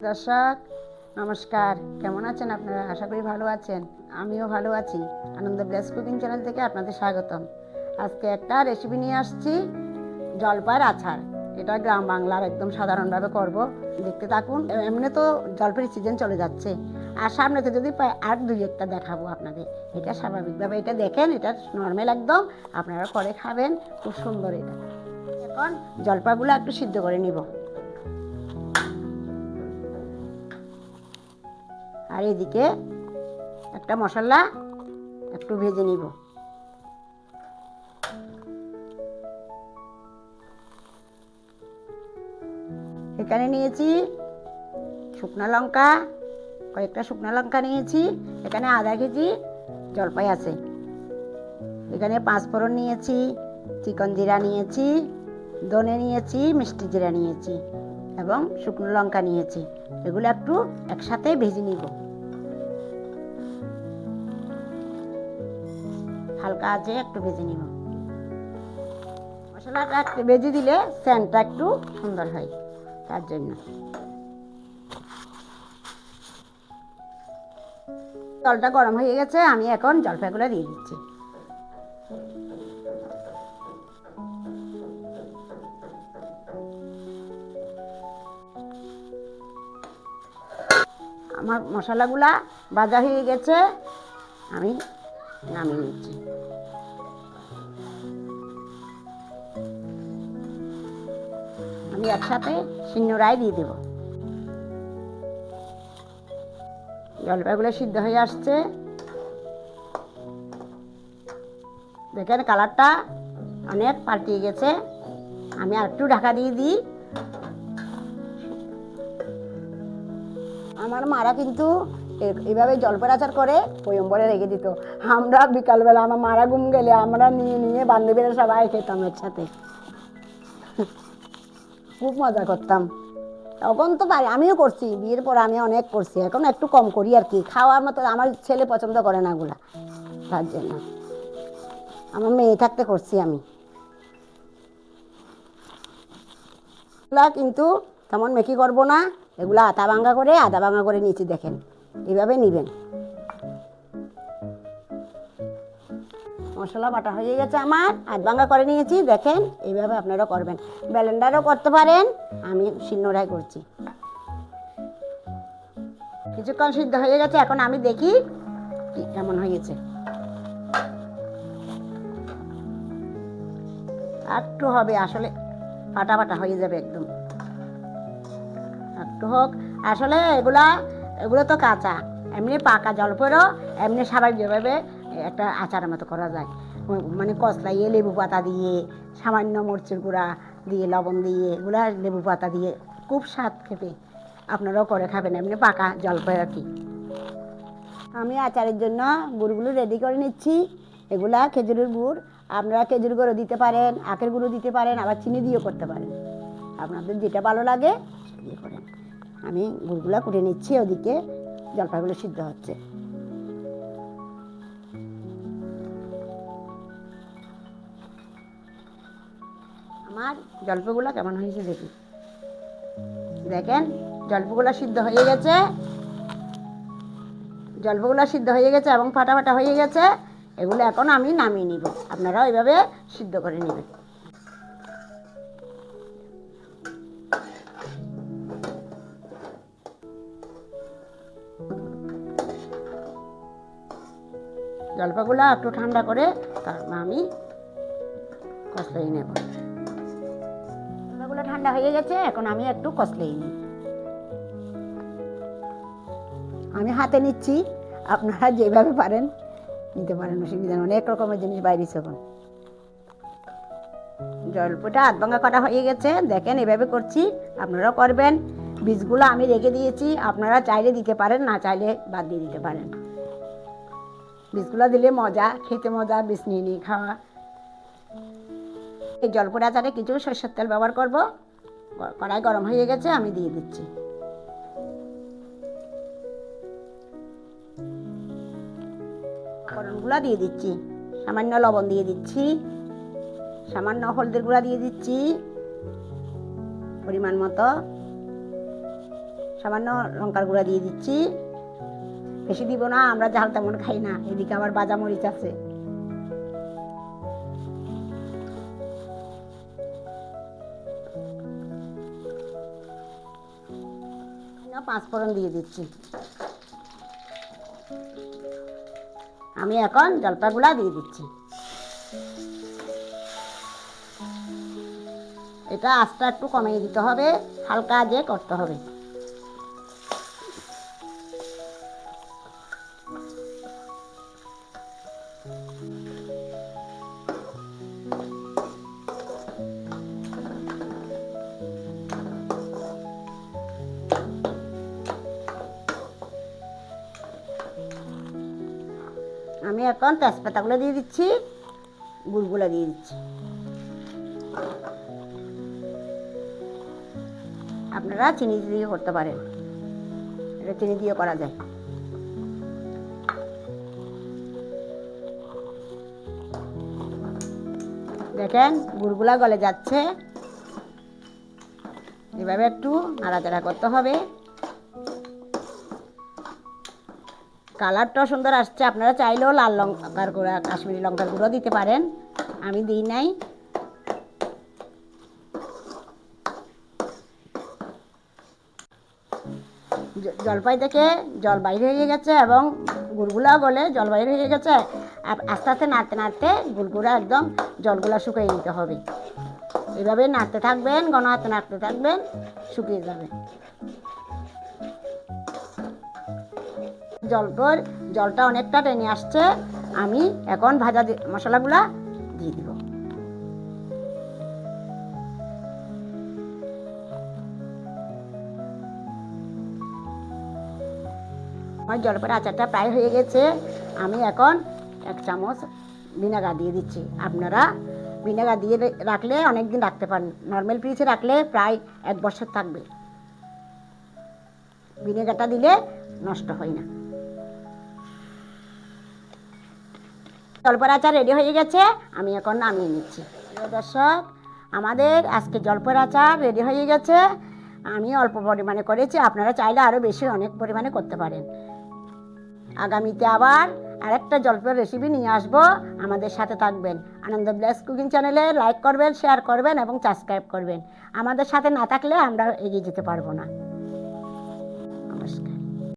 দর্শক নমস্কার, কেমন আছেন আপনারা? আশা করি ভালো আছেন। আমিও ভালো আছি। আনন্দ ব্লেস কুকিং চ্যানেল থেকে আপনাদের স্বাগতম। আজকে একটা রেসিপি নিয়ে আসছি, জলপাইয়ের আচার। এটা গ্রাম বাংলার একদম সাধারণভাবে করব, দেখতে থাকুন। এমনি তো জলপাইয়ের সিজন চলে যাচ্ছে, আর সামনেতে যদি পাই আর দুই একটা দেখাবো আপনাদের। এটা স্বাভাবিকভাবে এটা দেখেন, এটা নর্মাল একদম, আপনারা করে খাবেন, খুব সুন্দর এটা। এখন জলপাইগুলো একটু সিদ্ধ করে নিব, আর এদিকে একটা মশলা একটু ভেজে নিব। এখানে নিয়েছি শুকনো লঙ্কা, কয়েকটা শুকনো লঙ্কা নিয়েছি। এখানে আধা কেজি জলপাই আছে। এখানে পাঁচফোড়ন নিয়েছি, চিকন জিরা নিয়েছি, ধনে নিয়েছি, মিষ্টি জিরা নিয়েছি এবং শুকনো লঙ্কা নিয়েছি। এগুলো একটু একসাথে ভেজে নিব, হালকা আছে একটু ভেজে নিব। মশলাটা একটু ভেজে দিলে সেন্টটা একটু সুন্দর হয়, তার জন্য। জলটা গরম হয়ে গেছে, আমি এখন জলপাইগুলো দিয়ে দিচ্ছি। আমার মশলাগুলা ভাজা হয়ে গেছে, আমি নামিয়ে নিচ্ছি। আমি একসাথে শিলনোড়ায় দিয়ে দেব। জলপাইগুলো সিদ্ধ হয়ে আসছে, দেখেন কালারটা অনেক পাল্টিয়ে গেছে। আমি আর একটু ঢাকা দিয়ে দিই। আমার মারা কিন্তু এইভাবে জলপাইয়ের আচার করে পয়ম্বরে রেখে দিত। আমরা বিকালবেলা আমার মারা ঘুম গেলে আমরা নিয়ে নিয়ে বান্ধবীরা সবাই খেতাম একসাথে, খুব মজা করতাম। তখন তো পারি, আমিও করছি, বিয়ের পর আমি অনেক করছি, এখন একটু কম করি আর কি। খাওয়ার মতো আমার ছেলে পছন্দ করে না ওগুলা, তার জন্য। আমার মেয়ে থাকতে করছি আমি এগুলা, কিন্তু তেমন মেকি করবো না। এগুলা আধা ভাঙা করে নিয়েছি, দেখেন এইভাবে নিবেন। মশলা বাটা হয়ে গেছে আমার, আধ ভাঙা করে নিয়েছি, দেখেন এইভাবে আপনারা করবেন। ব্লেন্ডারও করতে পারেন, আমি শিলনোড়ায় করছি। কিছুক্ষণ সিদ্ধ হয়ে গেছে, এখন আমি দেখি কি কেমন হয়েছে। একটু হবে, আসলে ফাটা ফাটা হয়ে যাবে একদম, একটু হোক। আসলে এগুলো তো কাঁচা, এমনি পাকা জলপাইও এমনি স্বাভাবিকভাবে একটা আচারের মতো করা যায়। মানে কচলাইয়ে লেবু পাতা দিয়ে, সামান্য মরিচের গুঁড়া দিয়ে, লবণ দিয়ে, এগুলা লেবু পাতা দিয়ে খুব স্বাদ খেতে। আপনারাও করে খাবেন, এমনি পাকা জলপাই আর কি। আমি আচারের জন্য গুড়গুলো রেডি করে নিচ্ছি। এগুলা খেজুরের গুড়, আপনারা খেজুর গুঁড়ো দিতে পারেন, আখের গুঁড়ো দিতে পারেন, আবার চিনি দিয়েও করতে পারেন, আপনাদের যেটা ভালো লাগে দিয়ে করেন। আমি গুড়গুলা কুটে নিচ্ছি, ওদিকে জলপাইগুলো সিদ্ধ হচ্ছে। আমার জলপাইগুলো কেমন হয়েছে দেখি, দেখেন জলপাইগুলো সিদ্ধ হয়ে গেছে, জলপাইগুলো সিদ্ধ হয়ে গেছে এবং ফাটা ফাটা হয়ে গেছে। এগুলো এখন আমি নামিয়ে নিব, আপনারাও এইভাবে সিদ্ধ করে নেবেন। জলপাইগুলো একটু ঠান্ডা করে তারপর আমি কষলেই নেব। জলপাইগুলো ঠান্ডা হয়ে গেছে, এখন আমি একটু কষলেই নিই। আমি হাতে নিচ্ছি, আপনারা যেভাবে পারেন নিতে পারেন, অসুবিধা নেই। অনেক রকমের জিনিস বাইরেছে এখন। জলপাইটা আধ ভাঙা করা হয়ে গেছে, দেখেন এভাবে করছি, আপনারাও করবেন। বীজগুলো আমি রেখে দিয়েছি, আপনারা চাইলে দিতে পারেন, না চাইলে বাদ দিয়ে দিতে পারেন। বীজগুলো দিলে মজা, খেতে মজা, বীজ নিয়ে নিয়ে খাওয়া। এই জলপাই আচারে কিছু সরষের তেল ব্যবহার করব। কড়াই গরম হয়ে গেছে, আমি দিয়ে দিচ্ছি। ফোড়নগুলো দিয়ে দিচ্ছি, সামান্য লবণ দিয়ে দিচ্ছি, সামান্য হলদের গুঁড়া দিয়ে দিচ্ছি পরিমাণ মতো, সামান্য লঙ্কার গুঁড়া দিয়ে দিচ্ছি, বেশি দিব না, আমরা ঝাল তেমন খাই না। এদিকে আবার বাজা মরিচ আছে। পাঁচফোড়ন দিয়ে দিচ্ছি। আমি এখন জলপাইগুলা দিয়ে দিচ্ছি। এটা আঁচটা একটু কমিয়ে দিতে হবে, হালকা আঁচে করতে হবে। আমি এখন তেজপাতাগুলো দিয়ে দিচ্ছি, গুড়গুলো দিয়ে দিচ্ছি। আপনারা চিনি দিয়ে করতে পারেন, এটা চিনি দিয়ে করা যায়। দেখেন গুড়গুলা গলে যাচ্ছে, এভাবে একটু নাড়াচাড়া করতে হবে। কালারটাও সুন্দর আসছে। আপনারা চাইলেও লাল লঙ্কার গুঁড়া, কাশ্মীরি লঙ্কার গুঁড়ো দিতে পারেন, আমি দিই নাই। জলপাই থেকে জল বাইরে হয়ে গেছে এবং গুড়গুলা গলে জল বাইরে হয়ে গেছে। আর আস্তে আস্তে নাড়তে নাড়তে গুড়গুলা একদম জলগুলা শুকিয়ে নিতে হবে। এভাবে নাড়তে থাকবেন, ঘন হাতে নাড়তে থাকবেন, শুকিয়ে যাবে। জলটা অনেকটা টেনে আসছে। আমি এখন ভাজা মশলাগুলা দিয়ে দিব। আমার জলপাইয়ের আচারটা প্রায় হয়ে গেছে। আমি এখন 1 চামচ ভিনেগার দিয়ে দিচ্ছি। আপনারা ভিনেগার দিয়ে রাখলে অনেক দিন রাখতে পারেন, নর্মাল ফ্রিজে রাখলে প্রায় 1 বছর থাকবে। ভিনেগারটা দিলে নষ্ট হয় না। জলপাইয়ের আচার রেডি হয়ে গেছে, আমি এখন নামিয়ে নিচ্ছি। দর্শক, আমাদের আজকে জলপাইয়ের আচার রেডি হয়ে গেছে। আমি অল্প পরিমাণে করেছি, আপনারা চাইলে আরও বেশি অনেক পরিমাণে করতে পারেন। আগামীতে আবার আরেকটা জলপাইয়ের রেসিপি নিয়ে আসবো, আমাদের সাথে থাকবেন। আনন্দ ব্লেস কুকিং চ্যানেলে লাইক করবেন, শেয়ার করবেন এবং সাবস্ক্রাইব করবেন। আমাদের সাথে না থাকলে আমরা এগিয়ে যেতে পারবো না।